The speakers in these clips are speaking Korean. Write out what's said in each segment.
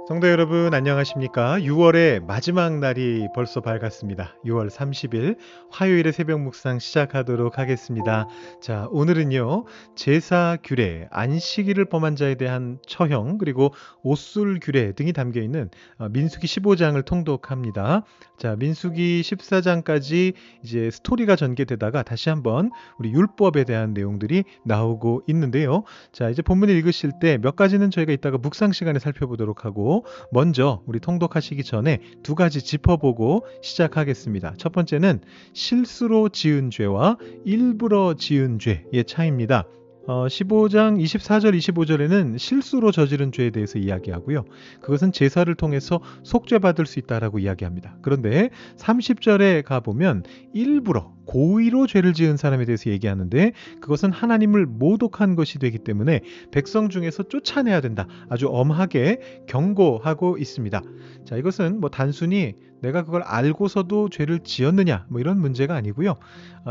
성도 여러분 안녕하십니까? 6월의 마지막 날이 벌써 밝았습니다. 6월 30일 화요일의 새벽 묵상 시작하도록 하겠습니다. 자, 오늘은요. 제사 규례, 안식일을 범한 자에 대한 처형, 그리고 옷술 규례 등이 담겨 있는 민수기 15장을 통독합니다. 자, 민수기 14장까지 이제 스토리가 전개되다가 다시 한번 우리 율법에 대한 내용들이 나오고 있는데요. 자, 이제 본문을 읽으실 때 몇 가지는 저희가 이따가 묵상 시간에 살펴보도록 하고 먼저 우리 통독하시기 전에 두 가지 짚어보고 시작하겠습니다. 첫 번째는 실수로 지은 죄와 일부러 지은 죄의 차이입니다. 15장 24절 25절에는 실수로 저지른 죄에 대해서 이야기하고요. 그것은 제사를 통해서 속죄받을 수 있다라고 이야기합니다. 그런데 30절에 가보면 일부러 고의로 죄를 지은 사람에 대해서 얘기하는데 그것은 하나님을 모독한 것이 되기 때문에 백성 중에서 쫓아내야 된다. 아주 엄하게 경고하고 있습니다. 자, 이것은 뭐 단순히 내가 그걸 알고서도 죄를 지었느냐 뭐 이런 문제가 아니고요.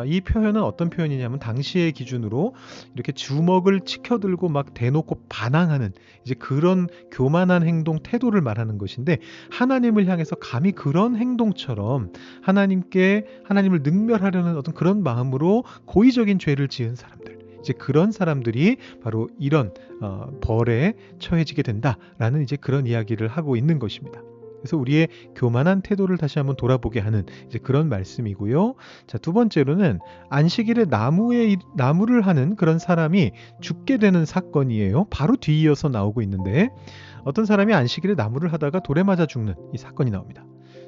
이 표현은 어떤 표현이냐면 당시의 기준으로 이렇게 주먹을 치켜들고 막 대놓고 반항하는 이제 그런 교만한 행동 태도를 말하는 것인데 하나님을 향해서 감히 그런 행동처럼 하나님을 능멸하려는 어떤 그런 마음으로 고의적인 죄를 지은 사람들 이제 그런 사람들이 바로 이런 벌에 처해지게 된다라는 이제 그런 이야기를 하고 있는 것입니다. 그래서 우리의 교만한 태도를 다시 한번 돌아보게 하는 이제 그런 말씀이고요. 자, 두 번째로는 안식일에 나무를 하는 그런 사람이 죽게 되는 사건이에요. 바로 뒤이어서 나오고 있는데 어떤 사람이 안식일에 나무를 하다가 돌에 맞아 죽는 이 사건이 나옵니다.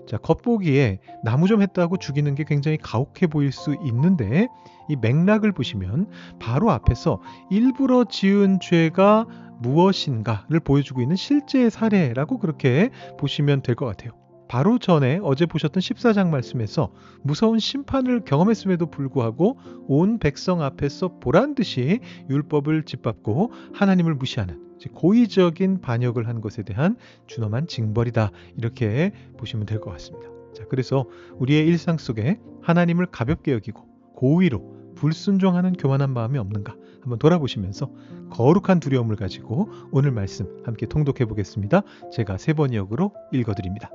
자, 겉보기에 나무 좀 했다고 죽이는 게 굉장히 가혹해 보일 수 있는데 이 맥락을 보시면 바로 앞에서 일부러 지은 죄가 무엇인가를 보여주고 있는 실제 사례라고 그렇게 보시면 될 것 같아요. 바로 전에 어제 보셨던 14장 말씀에서 무서운 심판을 경험했음에도 불구하고 온 백성 앞에서 보란듯이 율법을 짓밟고 하나님을 무시하는 고의적인 반역을 한 것에 대한 준엄한 징벌이다. 이렇게 보시면 될 것 같습니다. 자, 그래서 우리의 일상 속에 하나님을 가볍게 여기고 고의로 불순종하는 교만한 마음이 없는가 한번 돌아보시면서 거룩한 두려움을 가지고 오늘 말씀 함께 통독해 보겠습니다. 제가 세 번역으로 읽어드립니다.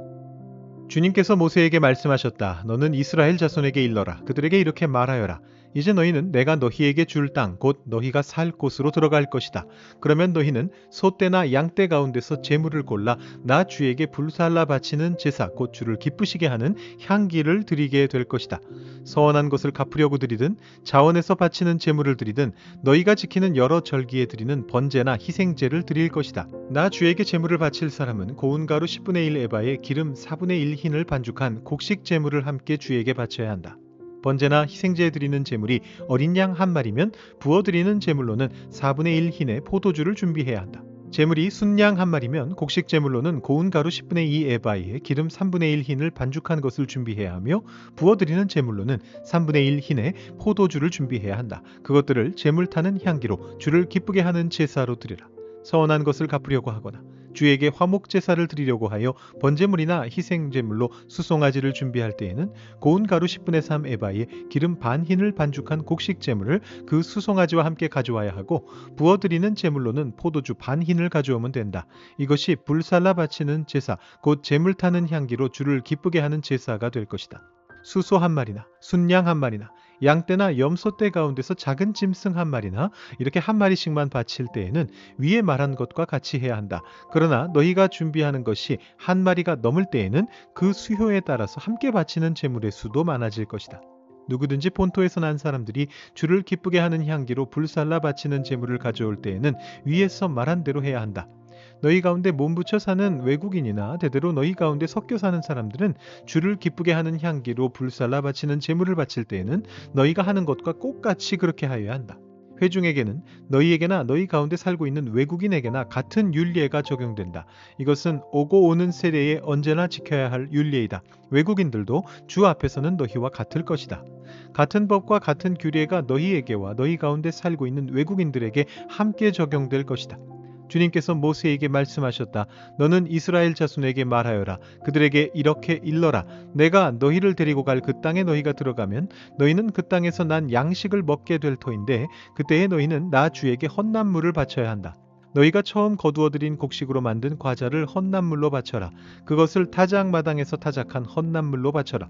주님께서 모세에게 말씀하셨다. 너는 이스라엘 자손에게 일러라. 그들에게 이렇게 말하여라. 이제 너희는 내가 너희에게 줄 땅, 곧 너희가 살 곳으로 들어갈 것이다. 그러면 너희는 소떼나 양떼 가운데서 제물을 골라 나 주에게 불살라 바치는 제사, 곧 주를 기쁘시게 하는 향기를 드리게 될 것이다. 서원한 것을 갚으려고 드리든 자원에서 바치는 제물을 드리든 너희가 지키는 여러 절기에 드리는 번제나 희생제를 드릴 것이다. 나 주에게 제물을 바칠 사람은 고운 가루 10분의 1 에바에 기름 4분의 1 흰을 반죽한 곡식 제물을 함께 주에게 바쳐야 한다. 번제나 희생제에 드리는 제물이 어린 양 한 마리면 부어드리는 제물로는 4분의 1 흰의 포도주를 준비해야 한다. 제물이 순양 한 마리면 곡식 제물로는 고운 가루 10분의 2 에바에 기름 3분의 1 흰을 반죽한 것을 준비해야 하며 부어드리는 제물로는 3분의 1 흰의 포도주를 준비해야 한다. 그것들을 제물 타는 향기로 주를 기쁘게 하는 제사로 드리라. 서원한 것을 갚으려고 하거나 주에게 화목 제사를 드리려고 하여 번제물이나 희생제물로 수송아지를 준비할 때에는 고운 가루 10분의 3 에바에 기름 반 흰을 반죽한 곡식 제물을 그 수송아지와 함께 가져와야 하고 부어드리는 제물로는 포도주 반 흰을 가져오면 된다. 이것이 불살라 바치는 제사 곧 제물 타는 향기로 주를 기쁘게 하는 제사가 될 것이다. 수소 한 마리나 순양 한 마리나 양떼나 염소떼 가운데서 작은 짐승 한 마리나 이렇게 한 마리씩만 바칠 때에는 위에 말한 것과 같이 해야 한다. 그러나 너희가 준비하는 것이 한 마리가 넘을 때에는 그 수효에 따라서 함께 바치는 제물의 수도 많아질 것이다. 누구든지 본토에서 난 사람들이 주를 기쁘게 하는 향기로 불살라 바치는 제물을 가져올 때에는 위에서 말한 대로 해야 한다. 너희 가운데 몸붙여 사는 외국인이나 대대로 너희 가운데 섞여 사는 사람들은 주를 기쁘게 하는 향기로 불살라 바치는 제물을 바칠 때에는 너희가 하는 것과 똑같이 그렇게 하여야 한다. 회중에게는 너희에게나 너희 가운데 살고 있는 외국인에게나 같은 율례가 적용된다. 이것은 오고 오는 세대에 언제나 지켜야 할 율례이다. 외국인들도 주 앞에서는 너희와 같을 것이다. 같은 법과 같은 규례가 너희에게와 너희 가운데 살고 있는 외국인들에게 함께 적용될 것이다. 주님께서 모세에게 말씀하셨다. 너는 이스라엘 자손에게 말하여라. 그들에게 이렇게 일러라. 내가 너희를 데리고 갈 그 땅에 너희가 들어가면 너희는 그 땅에서 난 양식을 먹게 될 터인데 그때에 너희는 나 주에게 헌납물을 바쳐야 한다. 너희가 처음 거두어들인 곡식으로 만든 과자를 헌납물로 바쳐라. 그것을 타작마당에서 타작한 헌납물로 바쳐라.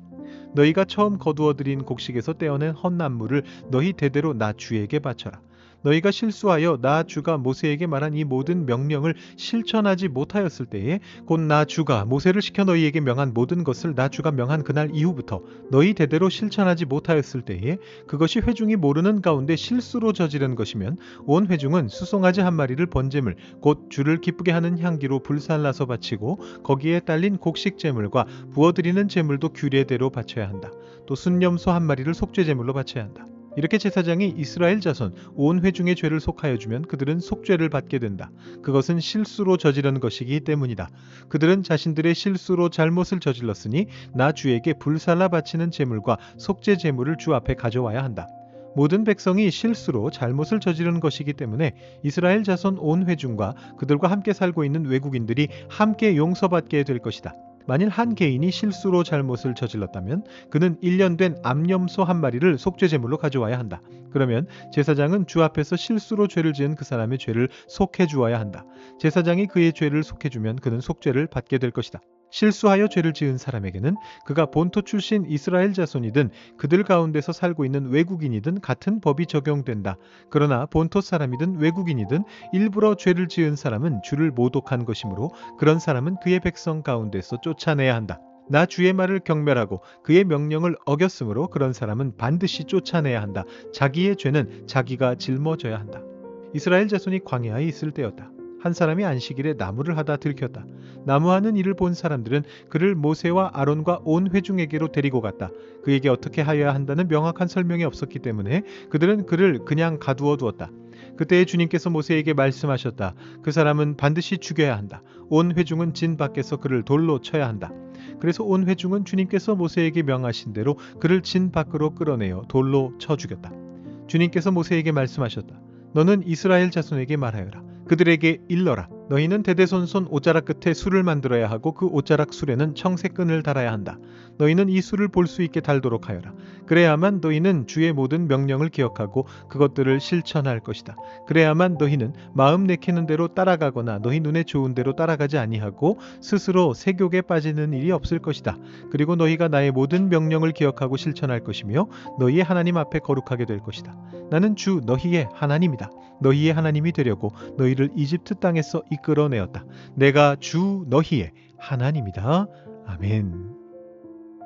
너희가 처음 거두어들인 곡식에서 떼어낸 헌납물을 너희 대대로 나 주에게 바쳐라. 너희가 실수하여 나 주가 모세에게 말한 이 모든 명령을 실천하지 못하였을 때에 곧 나 주가 모세를 시켜 너희에게 명한 모든 것을 나 주가 명한 그날 이후부터 너희 대대로 실천하지 못하였을 때에 그것이 회중이 모르는 가운데 실수로 저지른 것이면 온 회중은 수송아지 한 마리를 번제물 곧 주를 기쁘게 하는 향기로 불살라서 바치고 거기에 딸린 곡식 제물과 부어드리는 제물도 규례대로 바쳐야 한다. 또 순념소 한 마리를 속죄 제물로 바쳐야 한다. 이렇게 제사장이 이스라엘 자손 온 회중의 죄를 속하여 주면 그들은 속죄를 받게 된다. 그것은 실수로 저지른 것이기 때문이다. 그들은 자신들의 실수로 잘못을 저질렀으니 나 주에게 불살라 바치는 제물과 속죄 제물을 주 앞에 가져와야 한다. 모든 백성이 실수로 잘못을 저지른 것이기 때문에 이스라엘 자손 온 회중과 그들과 함께 살고 있는 외국인들이 함께 용서받게 될 것이다. 만일 한 개인이 실수로 잘못을 저질렀다면 그는 1년 된 암염소 한 마리를 속죄 제물로 가져와야 한다. 그러면 제사장은 주 앞에서 실수로 죄를 지은 그 사람의 죄를 속해 주어야 한다. 제사장이 그의 죄를 속해 주면 그는 속죄를 받게 될 것이다. 실수하여 죄를 지은 사람에게는 그가 본토 출신 이스라엘 자손이든 그들 가운데서 살고 있는 외국인이든 같은 법이 적용된다. 그러나 본토 사람이든 외국인이든 일부러 죄를 지은 사람은 주를 모독한 것이므로 그런 사람은 그의 백성 가운데서 쫓아내야 한다. 나 주의 말을 경멸하고 그의 명령을 어겼으므로 그런 사람은 반드시 쫓아내야 한다. 자기의 죄는 자기가 짊어져야 한다. 이스라엘 자손이 광야에 있을 때였다. 한 사람이 안식일에 나무를 하다 들켰다. 나무하는 일을 본 사람들은 그를 모세와 아론과 온 회중에게로 데리고 갔다. 그에게 어떻게 하여야 한다는 명확한 설명이 없었기 때문에 그들은 그를 그냥 가두어 두었다. 그때에 주님께서 모세에게 말씀하셨다. 그 사람은 반드시 죽여야 한다. 온 회중은 진 밖에서 그를 돌로 쳐야 한다. 그래서 온 회중은 주님께서 모세에게 명하신 대로 그를 진 밖으로 끌어내어 돌로 쳐 죽였다. 주님께서 모세에게 말씀하셨다. 너는 이스라엘 자손에게 말하여라. 그들에게 일러라. 너희는 대대손손 옷자락 끝에 술을 만들어야 하고 그 옷자락 술에는 청색끈을 달아야 한다. 너희는 이 술을 볼 수 있게 달도록 하여라. 그래야만 너희는 주의 모든 명령을 기억하고 그것들을 실천할 것이다. 그래야만 너희는 마음 내키는 대로 따라가거나 너희 눈에 좋은 대로 따라가지 아니하고 스스로 세욕에 빠지는 일이 없을 것이다. 그리고 너희가 나의 모든 명령을 기억하고 실천할 것이며 너희의 하나님 앞에 거룩하게 될 것이다. 나는 주 너희의 하나님이다. 너희의 하나님이 되려고 너희를 이집트 땅에서 이끌어내었다. 내가 주 너희의 하나님이다. 아멘.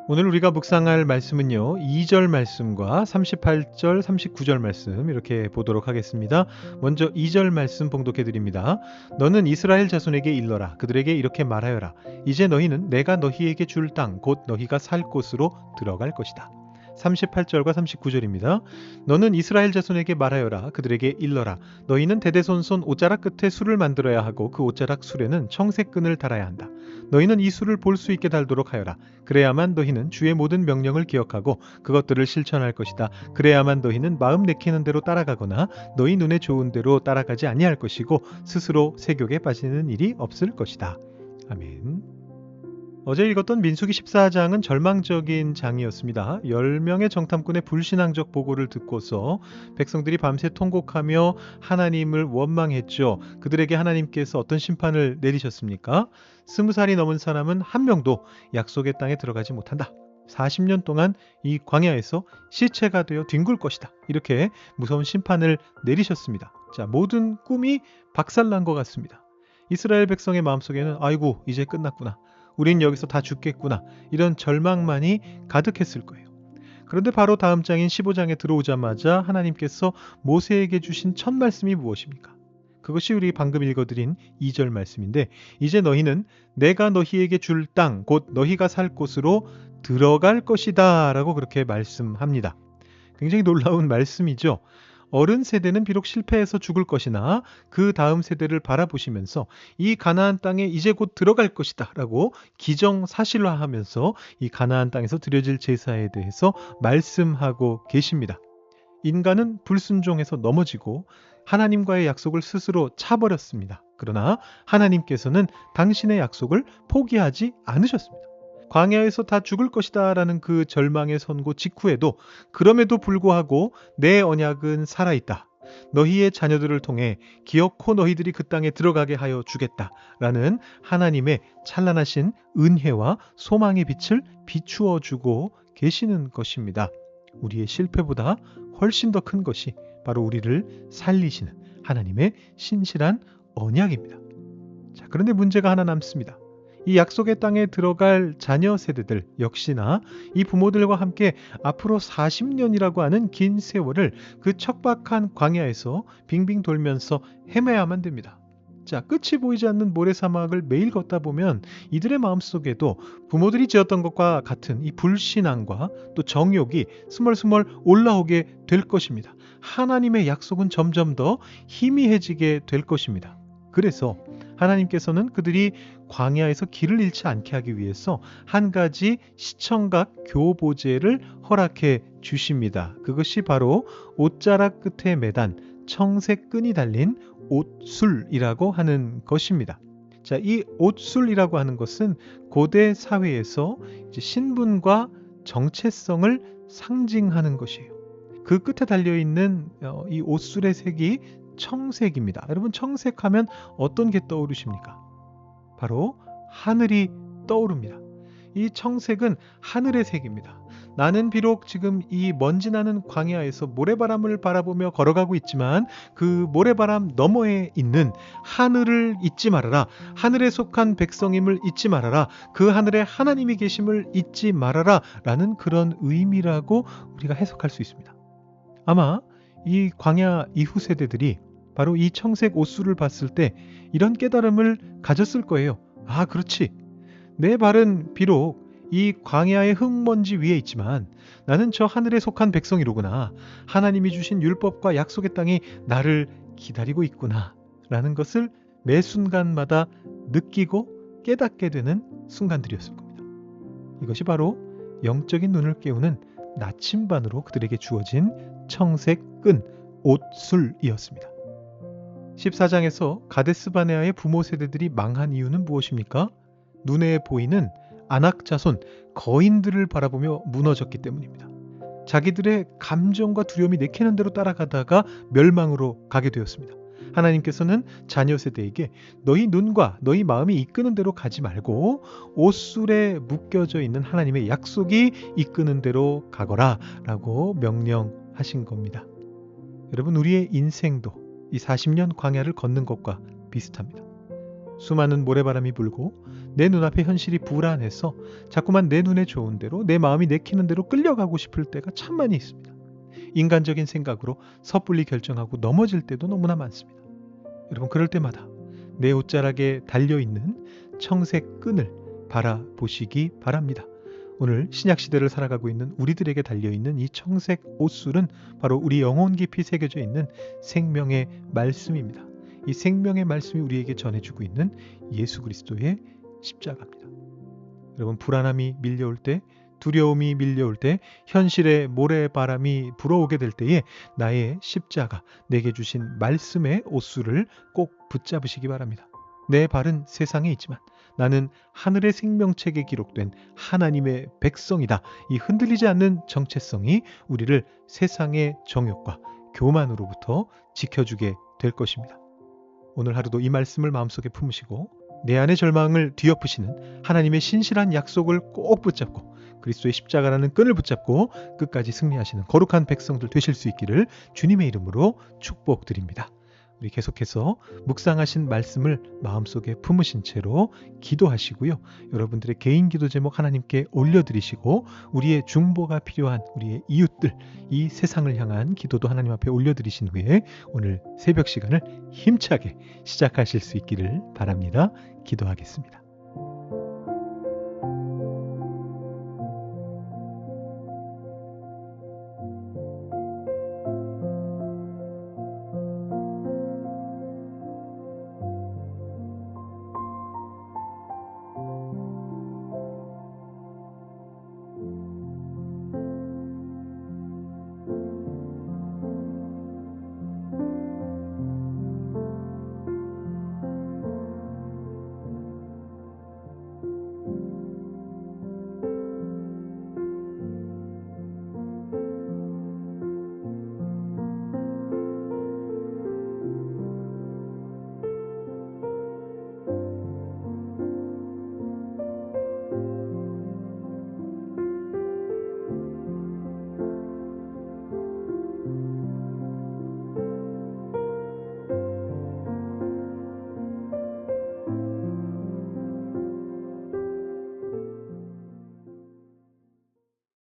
오늘 우리가 묵상할 말씀은요. 2절 말씀과 38절, 39절 말씀 이렇게 보도록 하겠습니다. 먼저 2절 말씀 봉독해 드립니다. 너는 이스라엘 자손에게 일러라. 그들에게 이렇게 말하여라. 이제 너희는 내가 너희에게 줄 땅, 곧 너희가 살 곳으로 들어갈 것이다. 38절과 39절입니다. 너는 이스라엘 자손에게 말하여라. 그들에게 일러라. 너희는 대대손손 옷자락 끝에 술을 만들어야 하고 그 옷자락 술에는 청색끈을 달아야 한다. 너희는 이 술을 볼 수 있게 달도록 하여라. 그래야만 너희는 주의 모든 명령을 기억하고 그것들을 실천할 것이다. 그래야만 너희는 마음 내키는 대로 따라가거나 너희 눈에 좋은 대로 따라가지 아니할 것이고 스스로 세욕에 빠지는 일이 없을 것이다. 아멘. 어제 읽었던 민수기 14장은 절망적인 장이었습니다. 10명의 정탐꾼의 불신앙적 보고를 듣고서 백성들이 밤새 통곡하며 하나님을 원망했죠. 그들에게 하나님께서 어떤 심판을 내리셨습니까? 20살이 넘은 사람은 한 명도 약속의 땅에 들어가지 못한다. 40년 동안 이 광야에서 시체가 되어 뒹굴 것이다. 이렇게 무서운 심판을 내리셨습니다. 자, 모든 꿈이 박살난 것 같습니다. 이스라엘 백성의 마음속에는 아이고 이제 끝났구나. 우린 여기서 다 죽겠구나. 이런 절망만이 가득했을 거예요. 그런데 바로 다음 장인 15장에 들어오자마자 하나님께서 모세에게 주신 첫 말씀이 무엇입니까? 그것이 우리 방금 읽어드린 2절 말씀인데 이제 너희는 내가 너희에게 줄 땅, 곧 너희가 살 곳으로 들어갈 것이다 라고 그렇게 말씀합니다. 굉장히 놀라운 말씀이죠. 어른 세대는 비록 실패해서 죽을 것이나 그 다음 세대를 바라보시면서 이 가나안 땅에 이제 곧 들어갈 것이다 라고 기정사실화하면서 이 가나안 땅에서 드려질 제사에 대해서 말씀하고 계십니다. 인간은 불순종해서 넘어지고 하나님과의 약속을 스스로 차버렸습니다. 그러나 하나님께서는 당신의 약속을 포기하지 않으셨습니다. 광야에서 다 죽을 것이다 라는 그 절망의 선고 직후에도 그럼에도 불구하고 내 언약은 살아있다. 너희의 자녀들을 통해 기어코 너희들이 그 땅에 들어가게 하여 주겠다라는 하나님의 찬란하신 은혜와 소망의 빛을 비추어 주고 계시는 것입니다. 우리의 실패보다 훨씬 더 큰 것이 바로 우리를 살리시는 하나님의 신실한 언약입니다. 자, 그런데 문제가 하나 남습니다. 이 약속의 땅에 들어갈 자녀 세대들 역시나 이 부모들과 함께 앞으로 40년이라고 하는 긴 세월을 그 척박한 광야에서 빙빙 돌면서 헤매야만 됩니다. 자, 끝이 보이지 않는 모래사막을 매일 걷다 보면 이들의 마음속에도 부모들이 지었던 것과 같은 이 불신앙과 또 정욕이 스멀스멀 올라오게 될 것입니다. 하나님의 약속은 점점 더 희미해지게 될 것입니다. 그래서 하나님께서는 그들이 광야에서 길을 잃지 않게 하기 위해서 한 가지 시청각 교보제를 허락해 주십니다. 그것이 바로 옷자락 끝에 매단 청색 끈이 달린 옷술이라고 하는 것입니다. 자, 이 옷술이라고 하는 것은 고대 사회에서 이제 신분과 정체성을 상징하는 것이에요. 그 끝에 달려있는 이 옷술의 색이 청색입니다. 여러분, 청색하면 어떤 게 떠오르십니까? 바로 하늘이 떠오릅니다. 이 청색은 하늘의 색입니다. 나는 비록 지금 이 먼지 나는 광야에서 모래바람을 바라보며 걸어가고 있지만 그 모래바람 너머에 있는 하늘을 잊지 말아라. 하늘에 속한 백성임을 잊지 말아라. 그 하늘에 하나님이 계심을 잊지 말아라. 라는 그런 의미라고 우리가 해석할 수 있습니다. 아마 이 광야 이후 세대들이 바로 이 청색 옷술을 봤을 때 이런 깨달음을 가졌을 거예요. 아, 그렇지. 내 발은 비록 이 광야의 흙먼지 위에 있지만 나는 저 하늘에 속한 백성이로구나. 하나님이 주신 율법과 약속의 땅이 나를 기다리고 있구나. 라는 것을 매 순간마다 느끼고 깨닫게 되는 순간들이었을 겁니다. 이것이 바로 영적인 눈을 깨우는 나침반으로 그들에게 주어진 청색 끈 옷술이었습니다. 14장에서 가데스바네아의 부모 세대들이 망한 이유는 무엇입니까? 눈에 보이는 아낙 자손 거인들을 바라보며 무너졌기 때문입니다. 자기들의 감정과 두려움이 내키는 대로 따라가다가 멸망으로 가게 되었습니다. 하나님께서는 자녀 세대에게 너희 눈과 너희 마음이 이끄는 대로 가지 말고 옷술에 묶여져 있는 하나님의 약속이 이끄는 대로 가거라 라고 명령하신 겁니다. 여러분, 우리의 인생도 이 40년 광야를 걷는 것과 비슷합니다. 수많은 모래바람이 불고 내 눈앞에 현실이 불안해서 자꾸만 내 눈에 좋은 대로 내 마음이 내키는 대로 끌려가고 싶을 때가 참 많이 있습니다. 인간적인 생각으로 섣불리 결정하고 넘어질 때도 너무나 많습니다. 여러분, 그럴 때마다 내 옷자락에 달려있는 청색 끈을 바라보시기 바랍니다. 오늘 신약시대를 살아가고 있는 우리들에게 달려있는 이 청색 옷술은 바로 우리 영혼 깊이 새겨져 있는 생명의 말씀입니다. 이 생명의 말씀이 우리에게 전해주고 있는 예수 그리스도의 십자가입니다. 여러분, 불안함이 밀려올 때, 두려움이 밀려올 때, 현실의 모래바람이 불어오게 될 때에 나의 십자가, 내게 주신 말씀의 옷술을 꼭 붙잡으시기 바랍니다. 내 발은 세상에 있지만 나는 하늘의 생명책에 기록된 하나님의 백성이다. 이 흔들리지 않는 정체성이 우리를 세상의 정욕과 교만으로부터 지켜주게 될 것입니다. 오늘 하루도 이 말씀을 마음속에 품으시고 내 안의 절망을 뒤엎으시는 하나님의 신실한 약속을 꼭 붙잡고 그리스도의 십자가라는 끈을 붙잡고 끝까지 승리하시는 거룩한 백성들 되실 수 있기를 주님의 이름으로 축복드립니다. 우리 계속해서 묵상하신 말씀을 마음속에 품으신 채로 기도하시고요. 여러분들의 개인 기도 제목 하나님께 올려드리시고 우리의 중보가 필요한 우리의 이웃들, 이 세상을 향한 기도도 하나님 앞에 올려드리신 후에 오늘 새벽 시간을 힘차게 시작하실 수 있기를 바랍니다. 기도하겠습니다.